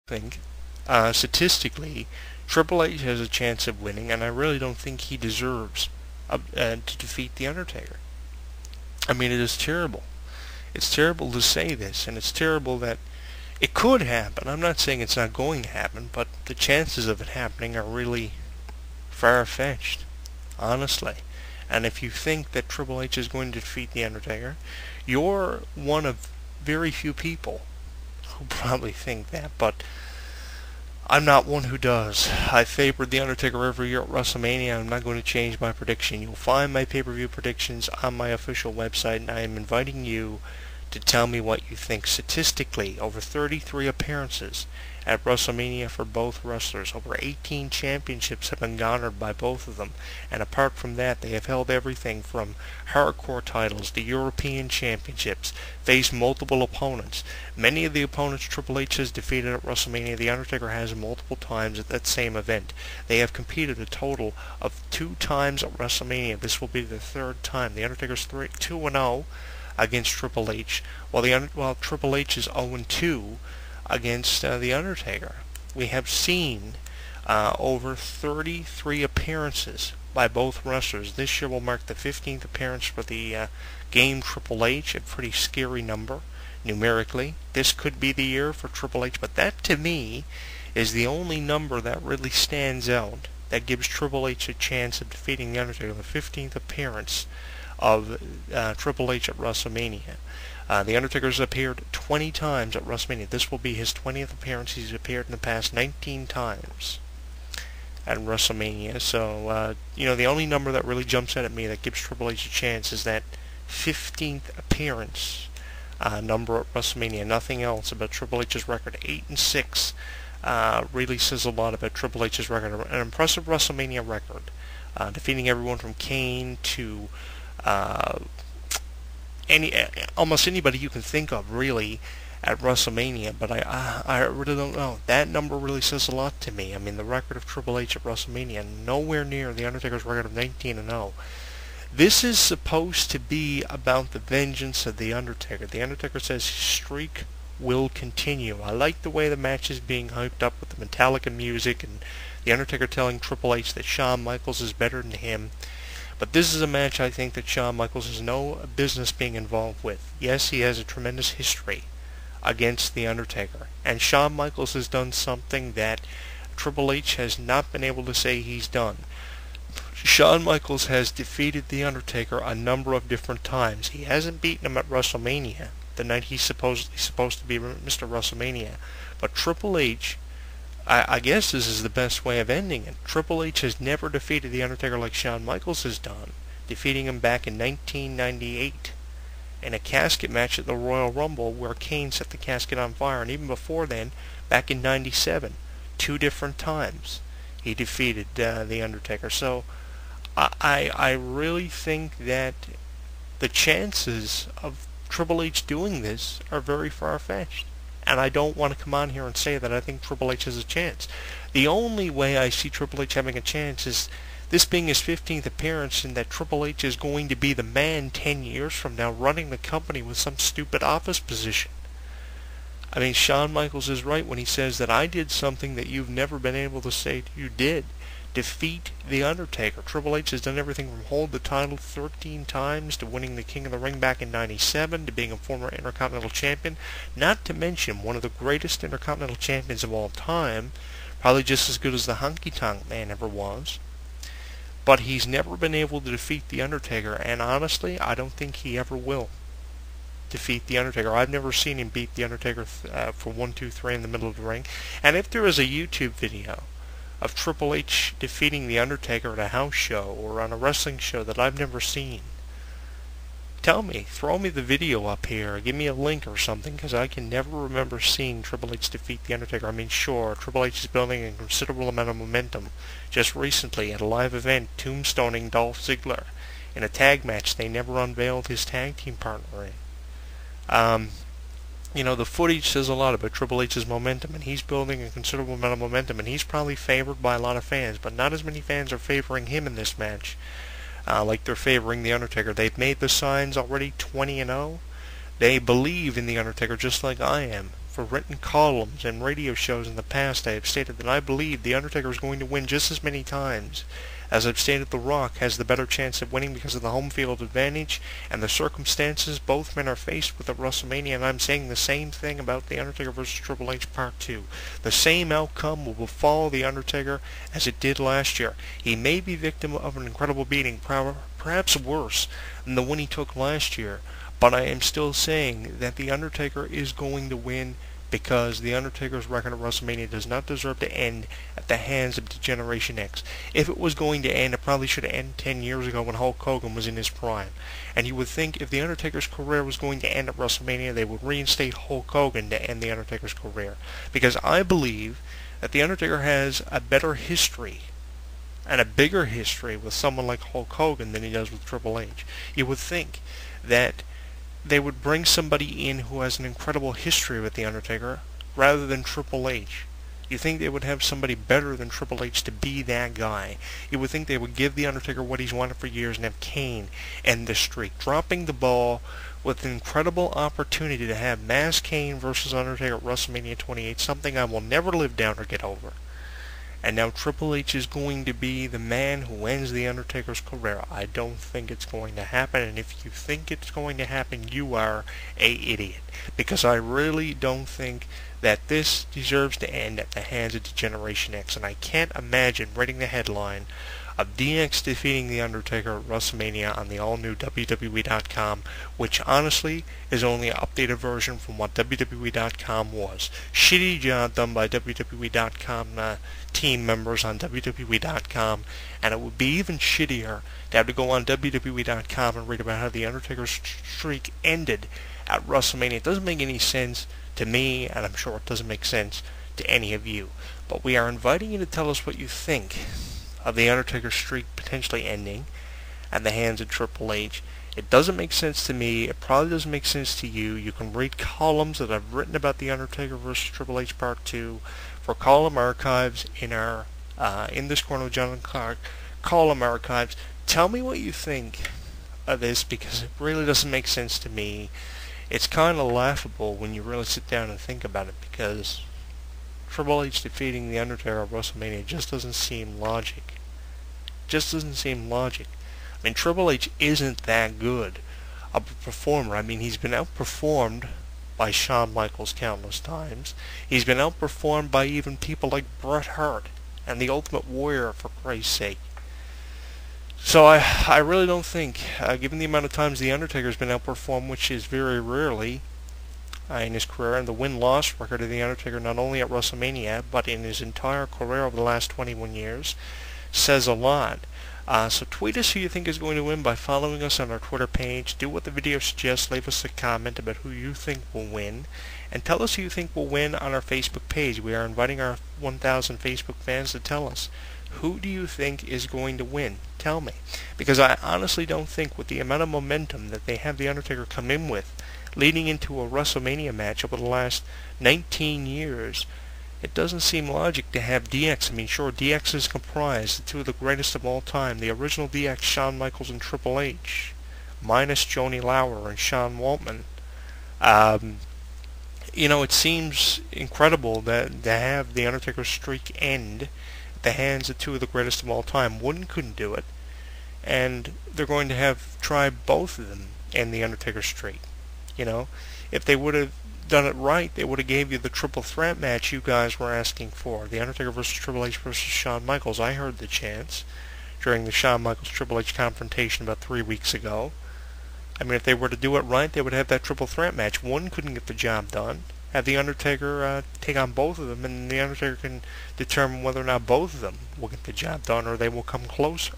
think, statistically, Triple H has a chance of winning, and I really don't think he deserves to defeat The Undertaker. I mean, it is terrible. It's terrible to say this, and it's terrible that it could happen. I'm not saying it's not going to happen, but the chances of it happening are really far-fetched, honestly. And if you think that Triple H is going to defeat The Undertaker, you're one of very few people who probably think that, but I'm not one who does. I favored The Undertaker every year at WrestleMania. I'm not going to change my prediction. You'll find my pay-per-view predictions on my official website, and I am inviting you to tell me what you think. Statistically, over 33 appearances at WrestleMania for both wrestlers. Over 18 championships have been garnered by both of them. And apart from that, they have held everything from hardcore titles to European championships, faced multiple opponents. Many of the opponents Triple H has defeated at WrestleMania, The Undertaker has multiple times at that same event. They have competed a total of 2 times at WrestleMania. This will be the 3rd time. The Undertaker's 2-0 against Triple H, while Triple H is 0-2 against The Undertaker. We have seen over 33 appearances by both wrestlers. This year will mark the 15th appearance for the game Triple H, a pretty scary number numerically. This could be the year for Triple H, but that to me is the only number that really stands out that gives Triple H a chance of defeating The Undertaker, the 15th appearance of Triple H at WrestleMania. The Undertaker's appeared 20 times at WrestleMania. This will be his 20th appearance. He's appeared in the past 19 times at WrestleMania. So, the only number that really jumps out at me that gives Triple H a chance is that 15th appearance number at WrestleMania. Nothing else about Triple H's record. 8-6 really says a lot about Triple H's record. An impressive WrestleMania record, defeating everyone from Kane to almost anybody you can think of, really, at WrestleMania. But I really don't know. That number really says a lot to me. I mean, the record of Triple H at WrestleMania, nowhere near The Undertaker's record of 19-0. This is supposed to be about the vengeance of The Undertaker. The Undertaker says his streak will continue. I like the way the match is being hyped up with the Metallica music and The Undertaker telling Triple H that Shawn Michaels is better than him. But this is a match I think that Shawn Michaels has no business being involved with. Yes, he has a tremendous history against The Undertaker. And Shawn Michaels has done something that Triple H has not been able to say he's done. Shawn Michaels has defeated The Undertaker a number of different times. He hasn't beaten him at WrestleMania, the night he's supposed to be Mr. WrestleMania. But Triple H, I guess this is the best way of ending it. Triple H has never defeated The Undertaker like Shawn Michaels has done, defeating him back in 1998 in a casket match at the Royal Rumble where Kane set the casket on fire. And even before then, back in 97, 2 different times he defeated The Undertaker. So I really think that the chances of Triple H doing this are very far-fetched. And I don't want to come on here and say that I think Triple H has a chance. The only way I see Triple H having a chance is this being his 15th appearance, and that Triple H is going to be the man 10 years from now running the company with some stupid office position. I mean, Shawn Michaels is right when he says that I did something that you've never been able to say you did. Defeat The Undertaker. Triple H has done everything from hold the title 13 times to winning the King of the Ring back in 97 to being a former Intercontinental Champion, not to mention one of the greatest Intercontinental Champions of all time, probably just as good as the Honky Tonk Man ever was. But he's never been able to defeat The Undertaker, and honestly, I don't think he ever will defeat The Undertaker. I've never seen him beat The Undertaker for 1, 2, 3 in the middle of the ring. And if there is a YouTube video of Triple H defeating The Undertaker at a house show or on a wrestling show that I've never seen, tell me, throw me the video up here, give me a link or something, because I can never remember seeing Triple H defeat The Undertaker. I mean, sure, Triple H is building a considerable amount of momentum. Just recently, at a live event, tombstoning Dolph Ziggler in a tag match they never unveiled his tag team partner in. The footage says a lot about Triple H's momentum, and he's building a considerable amount of momentum, and he's probably favored by a lot of fans, but not as many fans are favoring him in this match like they're favoring The Undertaker. They've made the signs already 20-0. They believe in The Undertaker just like I am. for written columns and radio shows in the past, I have stated that I believe The Undertaker is going to win just as many times as I've stated The Rock has the better chance of winning because of the home field advantage and the circumstances both men are faced with at WrestleMania, and I'm saying the same thing about The Undertaker vs. Triple H Part 2. The same outcome will befall The Undertaker as it did last year. He may be victim of an incredible beating, perhaps worse than the one he took last year, but I am still saying that The Undertaker is going to win because The Undertaker's record at WrestleMania does not deserve to end at the hands of Degeneration X. If it was going to end, it probably should have ended 10 years ago when Hulk Hogan was in his prime. And you would think if The Undertaker's career was going to end at WrestleMania, they would reinstate Hulk Hogan to end The Undertaker's career. Because I believe that The Undertaker has a better history and a bigger history with someone like Hulk Hogan than he does with Triple H. You would think that they would bring somebody in who has an incredible history with The Undertaker rather than Triple H. You think they would have somebody better than Triple H to be that guy. You would think they would give The Undertaker what he's wanted for years and have Kane end the streak, dropping the ball with an incredible opportunity to have Mass Kane versus Undertaker at WrestleMania 28, something I will never live down or get over. And now Triple H is going to be the man who ends The Undertaker's career. I don't think it's going to happen, and if you think it's going to happen, you are a idiot. Because I really don't think that this deserves to end at the hands of Degeneration X, and I can't imagine reading the headline of DX defeating The Undertaker at WrestleMania on the all-new WWE.com, which honestly is only an updated version from what WWE.com was. Shitty job done by WWE.com team members on WWE.com, and it would be even shittier to have to go on WWE.com and read about how The Undertaker's streak ended at WrestleMania. It doesn't make any sense to me, and I'm sure it doesn't make sense to any of you. But we are inviting you to tell us what you think of The Undertaker's streak potentially ending at the hands of Triple H. It doesn't make sense to me. It probably doesn't make sense to you. You can read columns that I've written about The Undertaker vs. Triple H Part 2 for column archives in our In This Corner with John and Clarke column archives. Tell me what you think of this, because it really doesn't make sense to me. It's kind of laughable when you really sit down and think about it, because Triple H defeating The Undertaker at WrestleMania just doesn't seem logic. Just doesn't seem logic. I mean, Triple H isn't that good of a performer. I mean, he's been outperformed by Shawn Michaels countless times. He's been outperformed by even people like Bret Hart and The Ultimate Warrior, for Christ's sake. So I really don't think, given the amount of times The Undertaker's been outperformed, which is very rarely in his career, and the win-loss record of The Undertaker not only at WrestleMania, but in his entire career over the last 21 years, says a lot. So tweet us who you think is going to win by following us on our Twitter page. Do what the video suggests. Leave us a comment about who you think will win. And tell us who you think will win on our Facebook page. We are inviting our 1,000 Facebook fans to tell us, who do you think is going to win? Tell me. Because I honestly don't think, with the amount of momentum that they have The Undertaker come in with, leading into a WrestleMania match over the last 19 years, it doesn't seem logic to have DX. I mean, sure, DX is comprised of two of the greatest of all time, the original DX, Shawn Michaels and Triple H, minus Johnny Lauer and Sean Waltman. It seems incredible that to have The Undertaker's streak end at the hands of two of the greatest of all time. One couldn't do it, and they're going to have tried both of them end The Undertaker's streak. If they would have done it right, they would have gave you the triple threat match you guys were asking for. The Undertaker versus Triple H versus Shawn Michaels. I heard the chants during the Shawn Michaels Triple H confrontation about 3 weeks ago. I mean, if they were to do it right, they would have that triple threat match. One couldn't get the job done. Have The Undertaker take on both of them, and The Undertaker can determine whether or not both of them will get the job done, or they will come closer.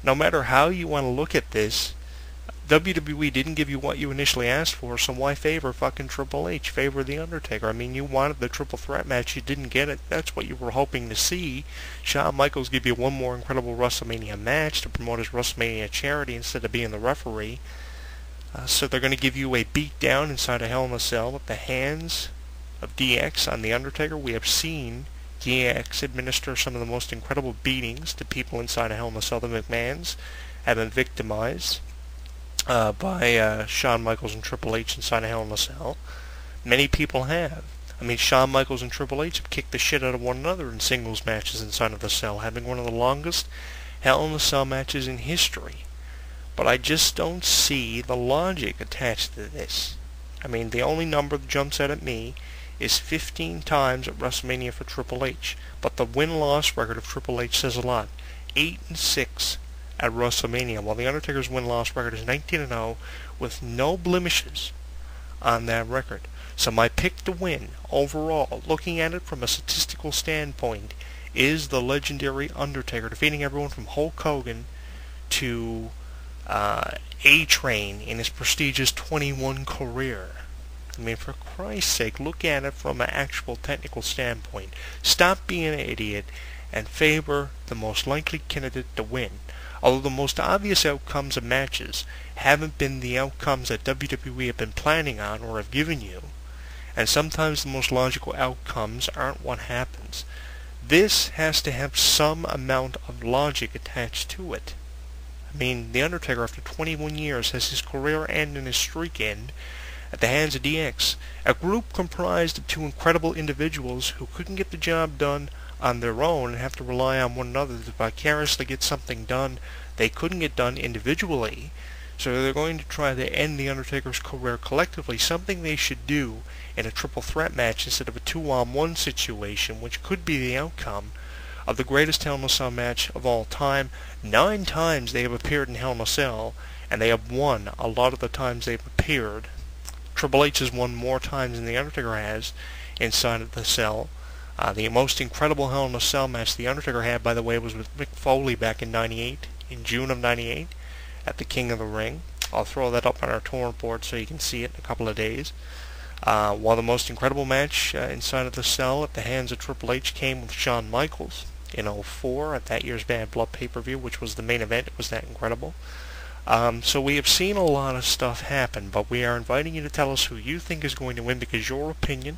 No matter how you want to look at this, WWE didn't give you what you initially asked for, so why favor fucking Triple H? Favor The Undertaker. I mean, you wanted the triple threat match, you didn't get it. That's what you were hoping to see. Shawn Michaels give you one more incredible WrestleMania match to promote his WrestleMania charity instead of being the referee. So they're going to give you a beatdown inside a Hell in a Cell at the hands of DX on The Undertaker. We have seen DX administer some of the most incredible beatings to people inside a Hell in a Cell. The McMahons have been victimized by Shawn Michaels and Triple H inside a Hell in a Cell. Many people have. I mean, Shawn Michaels and Triple H have kicked the shit out of one another in singles matches inside of the cell, having one of the longest Hell in a Cell matches in history. But I just don't see the logic attached to this. I mean, the only number that jumps out at me is 15 times at WrestleMania for Triple H. But the win-loss record of Triple H says a lot. 8-6 at WrestleMania, while The Undertaker's win-loss record is 19-0 with no blemishes on that record. So my pick to win, overall, looking at it from a statistical standpoint, is the legendary Undertaker, defeating everyone from Hulk Hogan to A-Train in his prestigious 21 career. I mean, for Christ's sake, look at it from an actual technical standpoint. Stop being an idiot and favor the most likely candidate to win. Although the most obvious outcomes of matches haven't been the outcomes that WWE have been planning on or have given you, and sometimes the most logical outcomes aren't what happens. This has to have some amount of logic attached to it. I mean, The Undertaker, after 21 years, has his career end and his streak end at the hands of DX, a group comprised of two incredible individuals who couldn't get the job done on their own and have to rely on one another to vicariously get something done they couldn't get done individually. So they're going to try to end The Undertaker's career collectively, something they should do in a triple threat match instead of a 2-on-1 situation, which could be the outcome of the greatest Hell in a Cell match of all time. 9 times they have appeared in Hell in a Cell, and they have won a lot of the times they've appeared. Triple H has won more times than The Undertaker has inside of the cell. The most incredible Hell in a Cell match The Undertaker had, by the way, was with Mick Foley back in '98, in June of '98, at the King of the Ring. I'll throw that up on our torrent board so you can see it in a couple of days. While the most incredible match inside of the cell at the hands of Triple H came with Shawn Michaels in '04 at that year's Bad Blood pay-per-view, which was the main event. It was that incredible. So we have seen a lot of stuff happen, but we are inviting you to tell us who you think is going to win, because your opinion